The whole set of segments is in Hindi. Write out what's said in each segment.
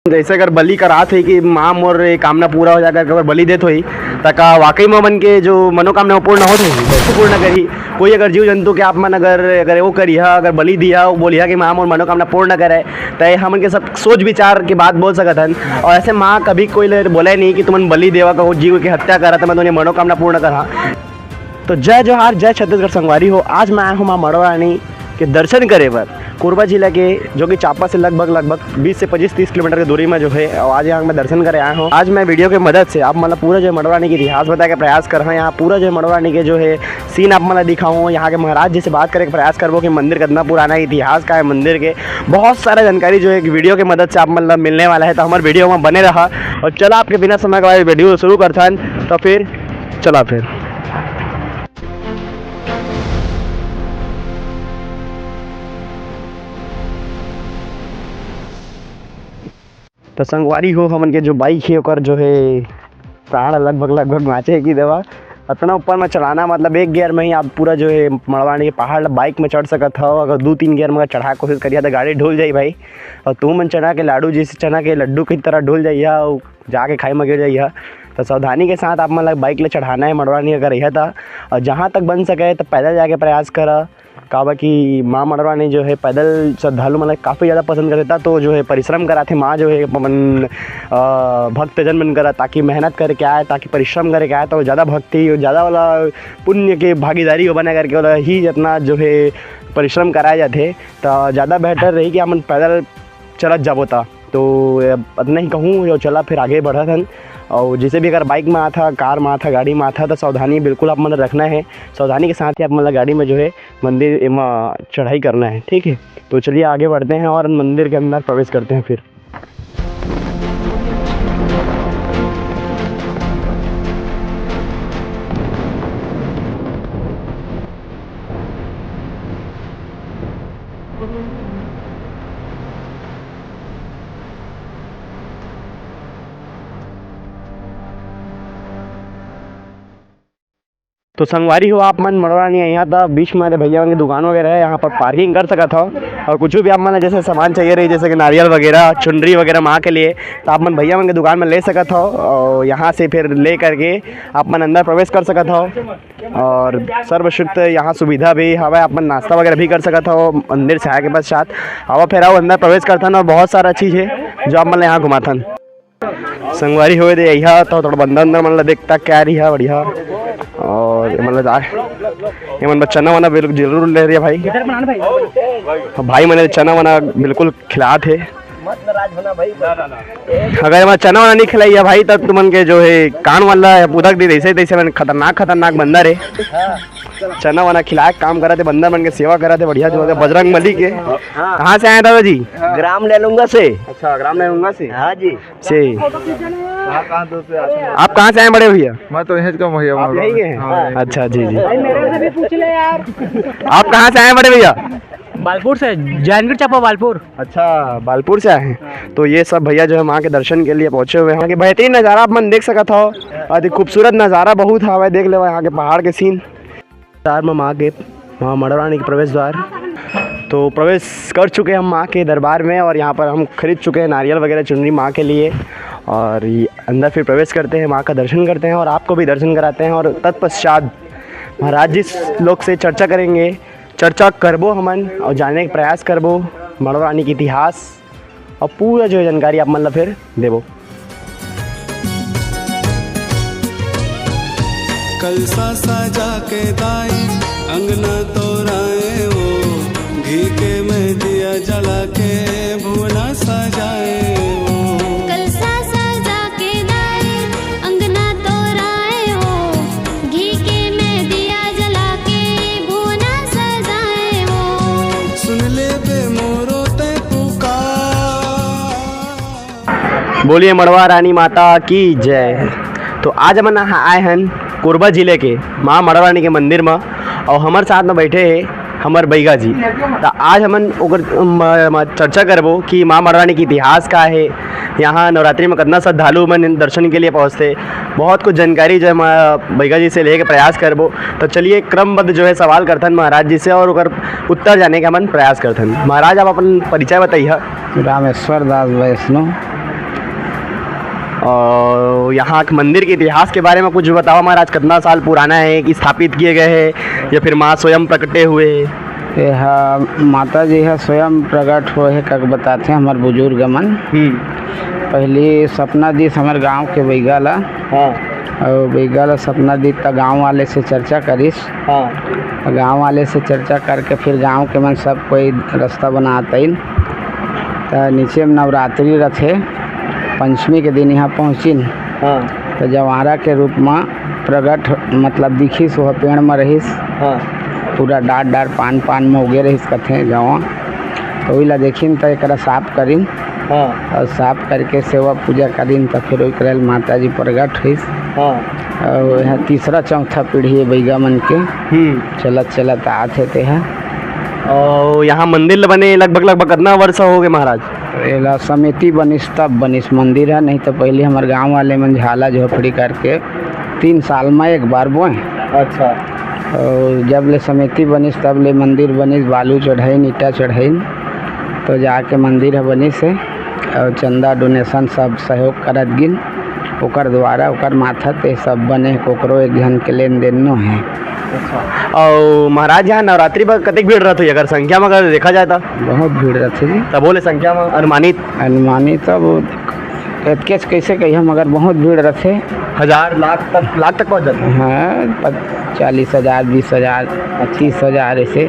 जैसे अगर बलि करा थे कि माँ मोर कामना पूरा हो जाकर अगर बलि देत होई तक वाकई में मन के जो मनोकामना वो पूर्ण होत होई वैसे पूर्ण करी कोई अगर जीव जंतु के आप मन अगर वो करिहा अगर बलि दिया वो बोलिया कि माँ मोर मनोकामना पूर्ण करे तो हमन के सब सोच विचार के बात बोल सकत हन। और ऐसे माँ कभी कोई बोले नहीं कि तुमन बलि देवा कहो जीव की हत्या करा तो मैं तुम्हें मनोकामना पूर्ण करा। तो जय जोहार, जय छत्तीसगढ़ संगवारी हो। आज मैं आया हूँ माँ मड़वा रानी के दर्शन करे पर कोरबा जिला के जो कि चांपा से लगभग 20 से 25-30 किलोमीटर की दूरी में जो है। और आज यहाँ मैं दर्शन करे आया हूँ। आज मैं वीडियो की मदद से आप मतलब पूरा जो मड़वा रानी के इतिहास बताने का प्रयास कर रहा हूँ। यहाँ पूरा जो मड़वा रानी के जो है सीन आप मतलब दिखाऊँ, यहाँ के महाराज जी से बात करने का प्रयास करबो कि मंदिर कितना पुराना है, इतिहास का है मंदिर के, बहुत सारा जानकारी जो है वीडियो की मदद से आप मतलब मिलने वाला है। तो हमारे वीडियो में बने रहा और चला आपके बिना समय के वीडियो शुरू करता है। तो फिर चला फिर तो संगवारी हो हमन के जो बाइक है ओकर जो है प्राण लगभग माचे की दवा इतना ऊपर में चलाना मतलब एक गियर में ही आप पूरा जो है मड़वानी के पहाड़ बाइक में चढ़ सकत हो। अगर 2-3 गियर में चढ़ा कोशिश करिए तो गाड़ी ढुल जाई भाई। और तू मन चना के लाडू जैसे चना के लड्डू की तरह ढुल जाइए और जाके खाई में गिर जाइए। तो सावधानी के साथ आप मतलब बाइक ले चढ़ाना है मड़वानी अगर यह था। और जहाँ तक बन सके तो पैदल जाके प्रयास करा काबा कि माँ मड़वानी जो है पैदल श्रद्धालु मतलब काफ़ी ज़्यादा पसंद करता। तो जो है परिश्रम करा थे माँ जो है मन भक्तजन बन करा ताकि मेहनत करके आए, ताकि परिश्रम करके आए तो ज़्यादा भक्ति ज़्यादा वाला पुण्य के भागीदारी हो बना करके वाला ही जितना जो है परिश्रम कराए जाते तो ज़्यादा बेहतर रही कि हम पैदल चलत जाबो था। तो इतना ही कहूँ जो चला फिर आगे बढ़ा था। और जैसे भी अगर बाइक में आता, कार में आता, गाड़ी में आता तो सावधानी बिल्कुल आप मतलब रखना है। सावधानी के साथ ही आप मतलब गाड़ी में जो है मंदिर में चढ़ाई करना है, ठीक है। तो चलिए आगे बढ़ते हैं और मंदिर के अंदर प्रवेश करते हैं फिर। तो संगवारी हो आप मन मड़वा नहीं है यहाँ था बीच में भैया की दुकान वगैरह है, यहाँ पर पार्किंग कर सकता हो। और कुछ भी आप मन जैसे सामान चाहिए रही जैसे कि नारियल वगैरह चुनरी वगैरह माँ के लिए तो आप मन भैया मन की दुकान में ले सकता हो। और यहाँ से फिर ले करके आप मन अंदर प्रवेश कर सकता हो। और सर्वशुक्त यहाँ सुविधा भी हवा, आप मन नाश्ता वगैरह भी कर सकता हो मंदिर से आए के पश्चात। हवा फिर आओ अंदर प्रवेश करता और बहुत सारा चीज़ है जो आप मतलब यहाँ घुमाथन। संगवारी हो दे यहाँ तो थोड़ा बंदा अंदर मतलब देखता क्या रही है बढ़िया। और मतलब ये मन चना वना बिल्कुल जरूर ले रही है भाई मैंने चना वना बिल्कुल खिला थे। अगर मैं चना वना नहीं खिलाई है भाई तब तुमन के जो है कान वाला उधक दी तैसे मैंने खतरनाक बंदर है। चना वना खिलाए काम करा थे, बंदर बन के सेवा करा थे बढ़िया जो बजरंग बली के। कहाँ से आए दादा जी? ग्राम ले लूंगा से। अच्छा ग्राम ले लूंगा से। हाँ जी से आप कहाँ से आए बड़े भैया? मैं तो यहीं का भैया। आप यहीं के हैं? अच्छा जी जी। मेरे से भी पूछ ले यार। आप कहाँ से आए बड़े भैया? बालपुर से, जैनगढ़ चापा बालपुर। अच्छा बालपुर से आए हैं। तो ये सब भैया जो है माँ के दर्शन के लिए पहुँचे हुए हैं। यहाँ के बेहतरीन नज़ारा आप मन देख सकता हो, अति खूबसूरत नज़ारा बहुत हवा देख ले यहाँ के पहाड़ के सीन। द्वार में माँ मड़वा रानी के प्रवेश द्वार। तो प्रवेश कर चुके हैं हम माँ के दरबार में और यहाँ पर हम खरीद चुके हैं नारियल वगैरह चुनरी माँ के लिए। और अंदर फिर प्रवेश करते हैं, माँ का दर्शन करते हैं और आपको भी दर्शन कराते हैं। और तत्पश्चात महाराज जी लोग से चर्चा करेंगे, चर्चा करबो हमन और जानने का प्रयास करबो मड़वा रानी के इतिहास और पूरा जो जानकारी आप मतलब फिर देबो। कलसा सजा के दाई अंगना तोराए वो, घी के में दिया जला के भुवना सजाए वो। कलसा सजा के दाई अंगना तोराए वो, घी के में दिया जला के भुवना सजाए वो। सुन ले बे मोरो ते पुकार। बोलिए मड़वा रानी माता की जय। तो आज हम आए हैं कोरबा जिले के माँ मड़वा रानी के मंदिर में और हमारे साथ में बैठे हैं हमारे बैगा जी। तो आज हम चर्चा करबो कि माँ मड़वा रानी की इतिहास का है, यहाँ नवरात्रि में कितना श्रद्धालु मन दर्शन के लिए पहुँचते, बहुत कुछ जानकारी जो है बैगा जी से लेके प्रयास करबो। तो चलिए क्रमबद्ध जो है सवाल करथन महाराज जी से और उत्तर जाने का मन प्रयास करथन। महाराज आप अपन परिचय बताइए। रामेश्वर दास वैष्णव। और यहाँ के मंदिर के इतिहास के बारे में कुछ बताओ महाराज, कितना साल पुराना है कि स्थापित किए गए हैं या फिर माँ स्वयं प्रकटे हुए? यह माता जी है स्वयं प्रकट हुए है, कक बताते हैं हमारे बुजुर्ग मन। पहले सपना दी हमारे गांव के बैगाला, हाँ और बैगाला सपना दी त गांव वाले से चर्चा करिस। हाँ गांव वाले से चर्चा करके फिर गांव के मन सब कोई रास्ता बनाते तो नीचे में नवरात्रि रथे पंचमी के दिन यहाँ पहुँचिन। हाँ तो जवारा के रूप में प्रकट मतलब दिखिस, वह पेड़ में रहीस, हाँ पूरा डाट डाट पान पान में उगे रहीस कथे गाँव। तो वही ला देखिन तो एक साफ करिन, हाँ और साफ करके सेवा पूजा करिन तो फिर वही करे माता जी प्रकट हुईस। हाँ और यहाँ तीसरा चौथा पीढ़ी है बैगा मन के चलत चलत आते थे है। और यहाँ मंदिर बने लगभग कितना वर्ष हो गए महाराज? एला समिति बनिस तब बनिस मंदिर है, नहीं तो पहले हमारे गांव वाले मन झाला झोपड़ी करके 3 साल में एक बार बोए। अच्छा। और जब ले समिति बनिस तब ले मंदिर बनिस, बालू चढ़ाइन ईटा चढ़ाइन तो जाके मंदिर है बनिस है। और चंदा डोनेशन सब सहयोग करत गिन, ओकर द्वारा ओकर माथा ते सब बने, कोकरो एक जन के लेन देन नो है। और महाराज यहाँ नवरात्रि पर कतक भीड़ रहती है? अगर संख्या में अगर देखा जाए तो बहुत भीड़ रहती जी, तब बोले संख्या में अनुमानित अनुमानित तब कैसे कैसे कहिए मगर बहुत भीड़ रहते, 1000 लाख तक पहुँच जाते हैं। हाँ 40,000 20,000 30,000 ऐसे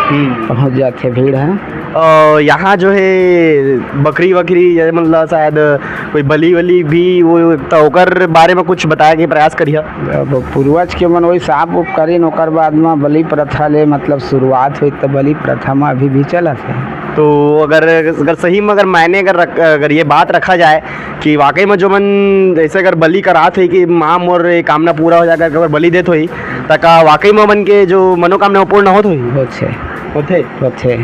पहुँच जाते भीड़ है। और यहाँ जो है बकरी जैसे मतलब शायद कोई बलि वली भी वो तो ओकर बारे में कुछ बताया के प्रयास करिए। अब पूर्वज के मन वही साफ उप करीन, ओकर बाद में बलि प्रथा ले मतलब शुरुआत हुई तो बलि प्रथा में अभी भी चलत है। तो अगर सही में अगर मायने अगर ये बात रखा जाए कि वाकई में जो मन जैसे अगर बलि करात हुई कि माँ मोर कामना पूरा हो जाकर अगर बलि देत हुई तो का वाकई में मन के जो मनोकामना पूर्ण होत हुई होते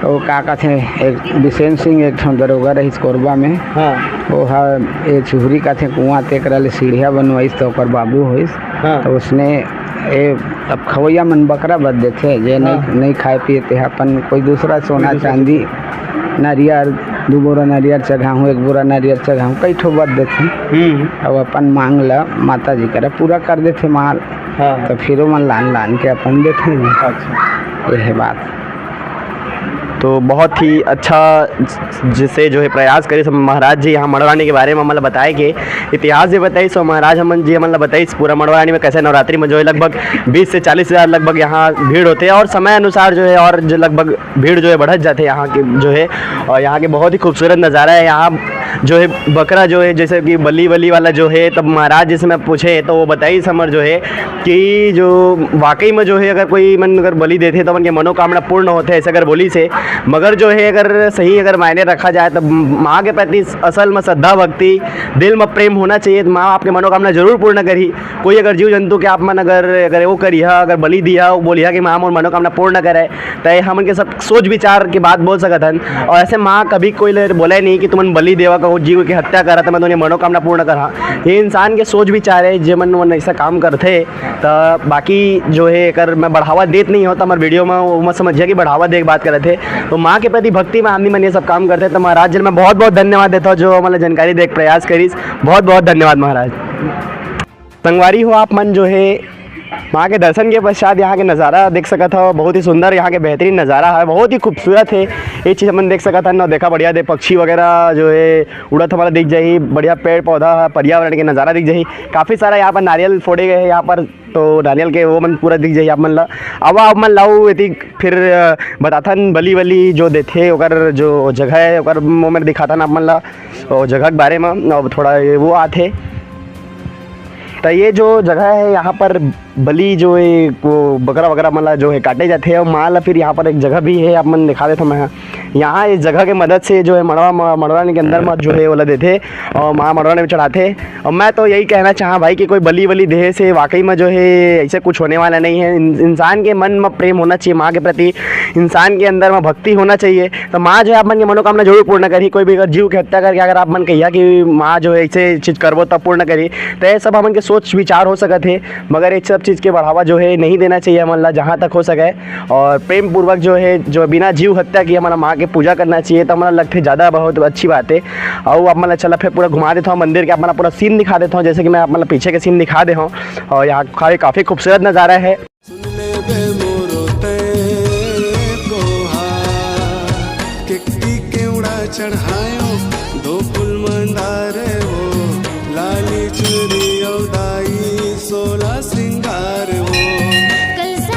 वो का कहते एक बिसेन सिंह एक दरोगा रही कोरबा में। हाँ वो है चूहरी कहते कुआँ ते करे सीढ़िया बनवाइस तो ओकर बाबू होइस। हाँ तो उसने अब खवैया मन बकरा बद देते जे नहीं खाए पिए थे अपन कोई दूसरा सोना चांदी नारियल 2 बोरा नारियल चढ़ाऊँ 1 बोरा नारियल चढ़ाऊँ कई ठो बद देते। अब अपन मांग ला माता जी करे पूरा कर देते माल। हाँ तो फिर मन लान के अपन देते। यह है बात। तो बहुत ही अच्छा जिसे जो है प्रयास करे सब महाराज जी यहाँ मड़वानी के बारे में मतलब बताए कि इतिहास भी बताई। सो महाराज हमन जी मतलब बताई पूरा मड़वानी में कैसे नवरात्रि में जो है लगभग 20 से 40,000 लगभग यहाँ भीड़ होते हैं और समय अनुसार जो है और जो लगभग भीड़ जो है बढ़त जाते हैं यहाँ के जो है। और यहाँ के बहुत ही खूबसूरत नज़ारा है। यहाँ जो है बकरा जो है जैसे कि बली वाला जो है तब महाराज जैसे मैं पूछे तो वो बताई समर जो है कि जो वाकई में जो है अगर कोई मन अगर बलि देते तो उनके मनोकामना पूर्ण होते हैं ऐसे अगर बोली से। मगर जो है अगर सही अगर मायने रखा जाए तो माँ के प्रति असल में श्रद्धा भक्ति दिल में प्रेम होना चाहिए तो माँ आपके मनोकामना जरूर पूर्ण करी। कोई अगर जीव जंतु के आप मन अगर वो करिए अगर बलि दिया वो बोलिए कि माँ मोर मनोकामना पूर्ण करे तो हम उनके सब सोच विचार की बात बोल सकत हन। और ऐसे माँ कभी कोई बोले नहीं कि तुम बलि देवा कहो जीव की हत्या करा तो मैं तुम्हें मनोकामना पूर्ण करा। ये इंसान के सोच विचार है जे मन ऐसा काम करते तो बाकी जो है अगर मैं बढ़ावा देत नहीं होता हमारे वीडियो में वो मत समझिए कि बढ़ावा दे बात करे थे। तो माँ के प्रति भक्ति में आदमी मन ये सब काम करते तो महाराज जी मैं बहुत बहुत धन्यवाद देता हूँ जो मतलब जानकारी दे प्रयास करीस। बहुत बहुत धन्यवाद महाराज। संगवारी हो आप मन जो है माँ के दर्शन के पश्चात यहाँ के नज़ारा देख सकत हो। बहुत ही सुंदर यहाँ के बेहतरीन नज़ारा है, बहुत ही खूबसूरत है। ये चीज़ अपन देख सकत हन और देखा बढ़िया दे पक्षी वगैरह जो है उड़त हमारा दिख जाही, बढ़िया पेड़ पौधा पर्यावरण के नज़ारा दिख जाही। काफ़ी सारा यहाँ पर नारियल फोड़े गए हैं यहाँ पर तो नारियल के वो मन पूरा दिख जाही आप मन ला। अब आप मन लाऊ यदि फिर बताथन बलि वली जो देथे ओकर जो जगह है ओकर वो मेरे दिखाथन आप मन ला और जगह के बारे में और थोड़ा वो आते। तो ये जो जगह है यहाँ पर बलि जो है वो बकरा वगैरह मतलब जो है काटे जाते हैं और माल फिर यहाँ पर एक जगह भी है आप मन दिखा देता मैं। यहाँ इस जगह के मदद से जो है मड़वाने के अंदर मत जो है वो देते और माँ मड़वाने में चढ़ाते। और मैं तो यही कहना चाहा भाई कि कोई बलि देह से वाकई में जो है ऐसे कुछ होने वाला नहीं है। इंसान के मन में प्रेम होना चाहिए माँ के प्रति, इंसान के अंदर में भक्ति होना चाहिए। तो माँ जो है आप मन की मनोकामना जरूर पूर्ण करी। कोई भी अगर जीव की हत्या करके अगर आप मन कहिए कि माँ जो है ऐसे चीज़ करबो तब पूर्ण करी तो ये सब हमन के सोच विचार हो सकते हैं। मगर ये सब चीज़ के बढ़ावा जो है नहीं देना चाहिए मतलब जहाँ तक हो सके, और प्रेम पूर्वक जो है जो बिना जीव हत्या की हमारा माँ के पूजा करना चाहिए। तो हमारा लगते ज़्यादा बहुत अच्छी बात है। और अब मतलब चला फिर पूरा घुमा देता हूँ मंदिर के, अपना पूरा सीन दिखा देता हूँ, जैसे कि मैं मतलब पीछे के सीन दिखा दे हूँ। और यहाँ काफ़ी खूबसूरत नज़ारा है। सुन ले बे मोरो ते कोहार किक्की केवड़ा चढ़ायो दो फूल मंदारे हो लाली चुरी औदाई सोला श्रृंगार हो।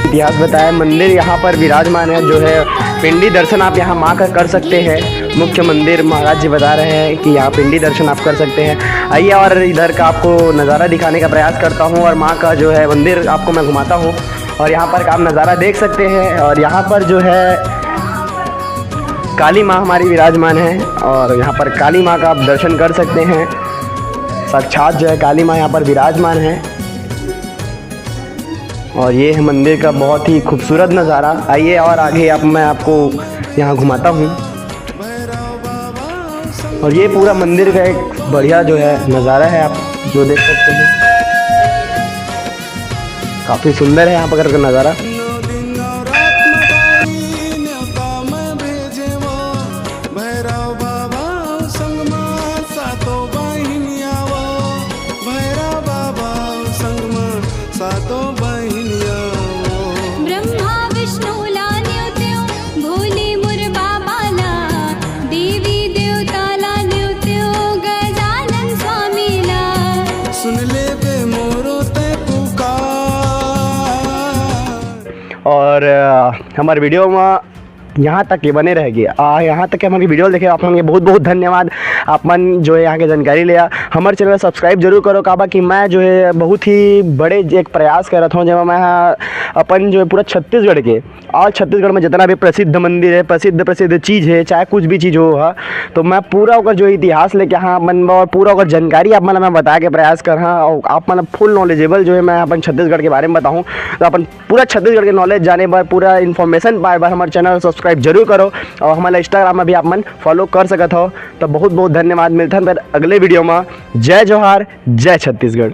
इतिहास बताया मंदिर यहाँ पर विराजमान है, जो है पिंडी दर्शन आप यहाँ माँ का कर सकते हैं। मुख्य मंदिर महाराज जी बता रहे हैं कि यहाँ पिंडी दर्शन आप कर सकते हैं। आइए और इधर का आपको नज़ारा दिखाने का प्रयास करता हूँ और माँ का जो है मंदिर आपको मैं घुमाता हूँ। और यहाँ पर आप नज़ारा देख सकते हैं। और यहाँ पर जो है काली माँ हमारी विराजमान है, और यहाँ पर काली माँ का आप दर्शन कर सकते हैं। साक्षात जो है काली माँ यहाँ पर विराजमान है। और ये है मंदिर का बहुत ही खूबसूरत नज़ारा। आइए और आगे मैं आपको यहाँ घुमाता हूँ। और ये पूरा मंदिर का एक बढ़िया जो है नज़ारा है, आप जो देख सकते हैं। काफ़ी सुंदर है यहाँ पर का नज़ारा। ब्रह्मा विष्णु लाल्यो त्यो भोले मुर बाबाला देवी देवता लाल्यो त्यो गजानन स्वामी ला। सुन ले बे मोरो ते पुकार। और हमारे वीडियो में यहाँ तक ये बने रहेगी। यहाँ तक हमारी वीडियो देखे आप लोगों बहुत बहुत धन्यवाद। आप मन जो है यहाँ की जानकारी लिया। हमारे चैनल सब्सक्राइब जरूर करो काबा कि मैं जो है बहुत ही बड़े एक प्रयास कर रहा हूँ जब मैं अपन जो है पूरा छत्तीसगढ़ के और छत्तीसगढ़ में जितना भी प्रसिद्ध मंदिर है, प्रसिद्ध चीज़ है, चाहे कुछ भी चीज़ हो, तो मैं पूरा होकर जो इतिहास लेके यहाँ मन और पूरा होकर जानकारी आप मतलब मैं बता के प्रयास कर रहा हूँ। और आप मतलब फुल नॉलेजेबल जो है मैं अपन छत्तीसगढ़ के बारे में बताऊँ, तो अपन पूरा छत्तीसगढ़ के नॉलेज जाने पर पूरा इन्फॉर्मेशन पाए बार हमारे चैनल सब्सक्राइब जरूर करो। और हमारा इंस्टाग्राम में भी आप मन फॉलो कर सकते हो। तो बहुत बहुत धन्यवाद। मिलते हैं फिर अगले वीडियो में। जय जोहार, जय छत्तीसगढ़।